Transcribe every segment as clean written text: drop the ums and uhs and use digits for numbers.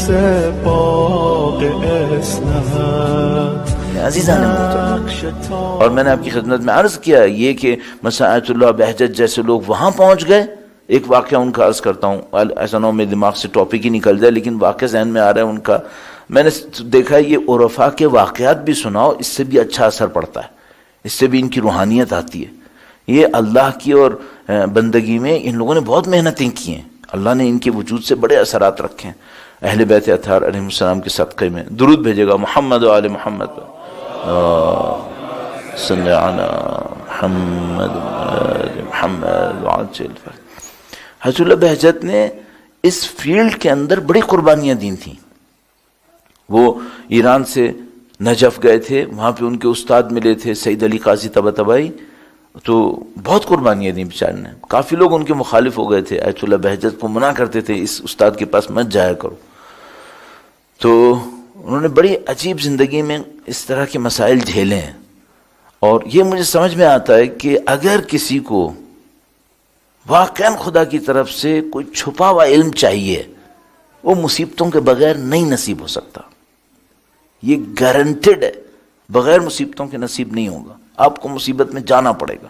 باغ اسناد. عزیزان محترم، اور میں نے آپ کی خدمت میں عرض کیا یہ کہ مثلا آیت اللہ بہجت جیسے لوگ وہاں پہنچ گئے. ایک واقعہ ان کا عرض کرتا ہوں، ایسا نہ ہو میرے دماغ سے ٹاپک ہی نکل جائے، لیکن واقعہ ذہن میں آ رہا ہے ان کا. میں نے دیکھا ہے یہ عرفاء کے واقعات بھی سناؤ، اس سے بھی اچھا اثر پڑتا ہے، اس سے بھی ان کی روحانیت آتی ہے. یہ اللہ کی اور بندگی میں ان لوگوں نے بہت محنتیں کی ہیں، اللہ نے ان کے وجود سے بڑے اثرات رکھے ہیں. اہل بیت اطہار علیہ السلام کے صدقے میں درود بھیجے گا محمد و آل محمد صلی علی محمد محمد وعجل. حضرت اللہ بہجت نے اس فیلڈ کے اندر بڑی قربانیاں دی تھیں. وہ ایران سے نجف گئے تھے، وہاں پہ ان کے استاد ملے تھے سید علی قاضی طباطبائی، تو بہت قربانیاں دیں بیچارے نے. کافی لوگ ان کے مخالف ہو گئے تھے، آیت اللہ بہجت کو منع کرتے تھے اس استاد کے پاس مت جایا کرو. تو انہوں نے بڑی عجیب زندگی میں اس طرح کے مسائل جھیلے ہیں. اور یہ مجھے سمجھ میں آتا ہے کہ اگر کسی کو واقعاً خدا کی طرف سے کوئی چھپا ہوا علم چاہیے، وہ مصیبتوں کے بغیر نہیں نصیب ہو سکتا. یہ گارنٹیڈ ہے، بغیر مصیبتوں کے نصیب نہیں ہوگا. آپ کو مصیبت میں جانا پڑے گا.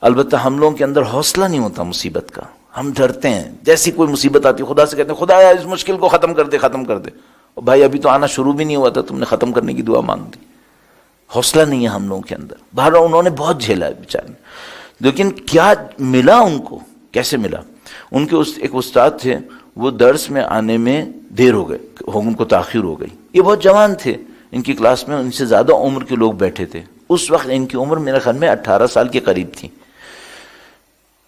البتہ ہم لوگوں کے اندر حوصلہ نہیں ہوتا مصیبت کا، ہم ڈرتے ہیں. جیسی کوئی مصیبت آتی ہے خدا سے کہتے ہیں خدا اس مشکل کو ختم کر دے ختم کر دے. بھائی ابھی تو آنا شروع بھی نہیں ہوا تھا، تم نے ختم کرنے کی دعا مانگ دی. حوصلہ نہیں ہے ہم لوگوں کے اندر. بہرحال انہوں نے بہت جھیلا ہے بیچارے. لیکن کیا ملا ان کو، کیسے ملا؟ ان کے ایک استاد تھے، وہ درس میں آنے میں دیر ہو گئے، ان کو تاخیر ہو گئی. یہ بہت جوان تھے، ان کی کلاس میں ان سے زیادہ عمر کے لوگ بیٹھے تھے. اس وقت ان کی عمر میرے خیال میں 18 سال کے قریب تھی،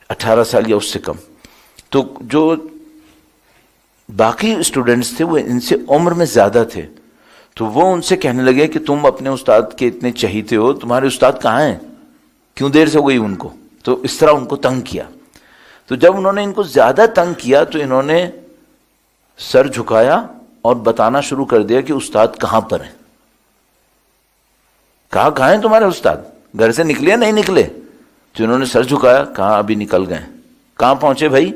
18 سال یا اس سے کم. تو جو باقی اسٹوڈنٹس تھے وہ ان سے عمر میں زیادہ تھے. تو وہ ان سے کہنے لگے کہ تم اپنے استاد کے اتنے چہیتے ہو، تمہارے استاد کہاں ہیں، کیوں دیر سے ہو گئی ان کو. تو اس طرح ان کو تنگ کیا. تو جب انہوں نے ان کو زیادہ تنگ کیا تو انہوں نے سر جھکایا اور بتانا شروع کر دیا کہ استاد کہاں پر ہیں. کہاں ہیں تمہارے استاد، گھر سے نکلے نہیں نکلے؟ تو انہوں نے سر جھکایا، کہاں ابھی نکل گئے. کہاں پہنچے بھائی؟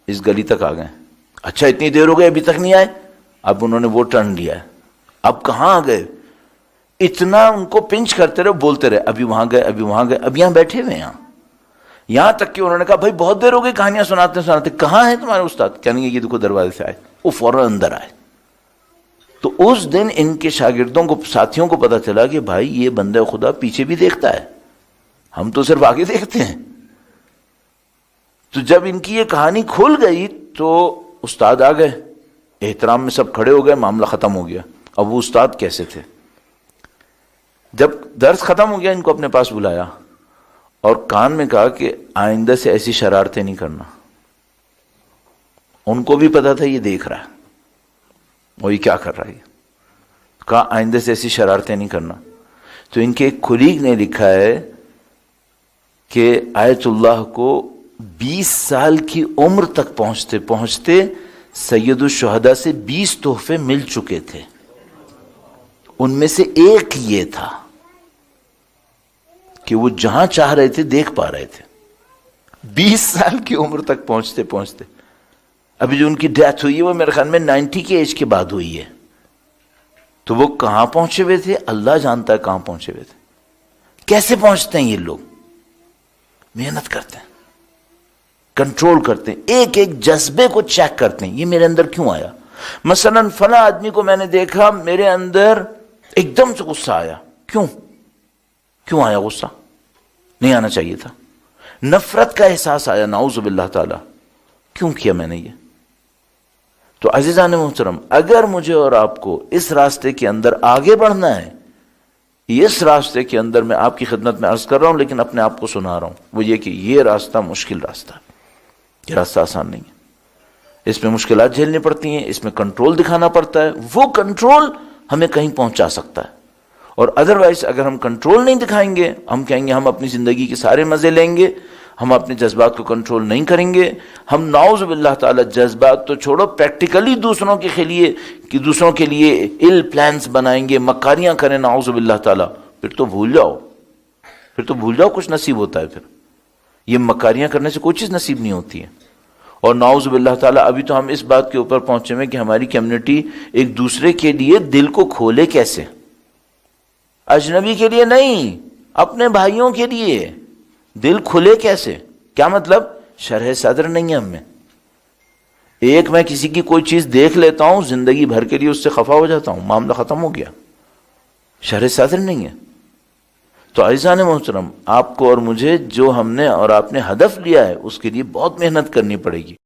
اس گلی تک آ گئے. اچھا اتنی دیر ہو گئی ابھی تک نہیں آئے؟ اب انہوں نے وہ ٹرن لیا ہے، اب کہاں آ گئے. اتنا ان کو پنچ کرتے رہے، بولتے رہے ابھی وہاں گئے ابھی وہاں گئے. اب یہاں بیٹھے ہوئے ہیں، یہاں تک کہ انہوں نے کہا بھائی بہت دیر ہو گئی کہانیاں سناتے کہاں ہیں تمہارے استاد؟ کہنے گے یہ دیکھو دروازے سے آئے. وہ فوراً اندر آئے. تو اس دن ان کے شاگردوں کو، ساتھیوں کو پتا چلا کہ بھائی یہ بندہ خدا پیچھے بھی دیکھتا ہے، ہم تو صرف آگے دیکھتے ہیں. تو جب ان کی یہ کہانی کھل گئی تو استاد آ گئے، احترام میں سب کھڑے ہو گئے، معاملہ ختم ہو گیا. اب وہ استاد کیسے تھے؟ جب درس ختم ہو گیا ان کو اپنے پاس بلایا اور کان میں کہا کہ آئندہ سے ایسی شرارتیں نہیں کرنا. ان کو بھی پتا تھا یہ دیکھ رہا ہے، وہ یہ کیا کر رہا ہے. کہا آئندہ سے ایسی شرارتیں نہیں کرنا. تو ان کے ایک کولیگ نے لکھا ہے کہ آیت اللہ کو 20 سال کی عمر تک پہنچتے پہنچتے سید الشہداء سے 20 تحفے مل چکے تھے. ان میں سے ایک یہ تھا کہ وہ جہاں چاہ رہے تھے دیکھ پا رہے تھے. 20 سال کی عمر تک پہنچتے پہنچتے. ابھی جو ان کی ڈیتھ ہوئی ہے وہ میرے خیال میں 90 کے ایج کے بعد ہوئی ہے. تو وہ کہاں پہنچے ہوئے تھے اللہ جانتا ہے کہاں پہنچے ہوئے تھے. کیسے پہنچتے ہیں یہ لوگ؟ محنت کرتے ہیں، کنٹرول کرتے ہیں، ایک ایک جذبے کو چیک کرتے ہیں، یہ میرے اندر کیوں آیا. مثلا فلاں آدمی کو میں نے دیکھا، میرے اندر ایک دم سے غصہ آیا. کیوں آیا غصہ؟ نہیں آنا چاہیے تھا. نفرت کا احساس آیا، نعوذ باللہ تعالی، کیوں کیا میں نے یہ؟ تو عزیزان محترم، اگر مجھے اور آپ کو اس راستے کے اندر آگے بڑھنا ہے، اس راستے کے اندر میں آپ کی خدمت میں عرض کر رہا ہوں لیکن اپنے آپ کو سنا رہا ہوں، وہ یہ کہ یہ راستہ مشکل راستہ ہے، یہ راستہ آسان نہیں ہے. اس میں مشکلات جھیلنی پڑتی ہیں، اس میں کنٹرول دکھانا پڑتا ہے. وہ کنٹرول ہمیں کہیں پہنچا سکتا ہے. اور ادروائز اگر ہم کنٹرول نہیں دکھائیں گے، ہم کہیں گے ہم اپنی زندگی کے سارے مزے لیں گے، ہم اپنے جذبات کو کنٹرول نہیں کریں گے، ہم نعوذ باللہ تعالی جذبات تو چھوڑو پریکٹیکلی دوسروں کے لیے ال پلانز بنائیں گے، مکاریاں کریں نعوذ باللہ تعالی. پھر تو بھول جاؤ کچھ نصیب ہوتا ہے. پھر یہ مکاریاں کرنے سے کوئی چیز نصیب نہیں ہوتی ہے. اور نعوذ باللہ تعالیٰ ابھی تو ہم اس بات کے اوپر پہنچے ہیں کہ ہماری کمیونٹی ایک دوسرے کے لیے دل کو کھولے کیسے؟ اجنبی کے لیے نہیں، اپنے بھائیوں کے لیے دل کھلے کیسے؟ کیا مطلب؟ شرح صدر نہیں ہے ہم میں. ایک میں کسی کی کوئی چیز دیکھ لیتا ہوں، زندگی بھر کے لیے اس سے خفا ہو جاتا ہوں، معاملہ ختم ہو گیا. شرح صدر نہیں ہے. تو عزیزان محترم، آپ کو اور مجھے جو ہم نے اور آپ نے ہدف لیا ہے اس کے لیے بہت محنت کرنی پڑے گی.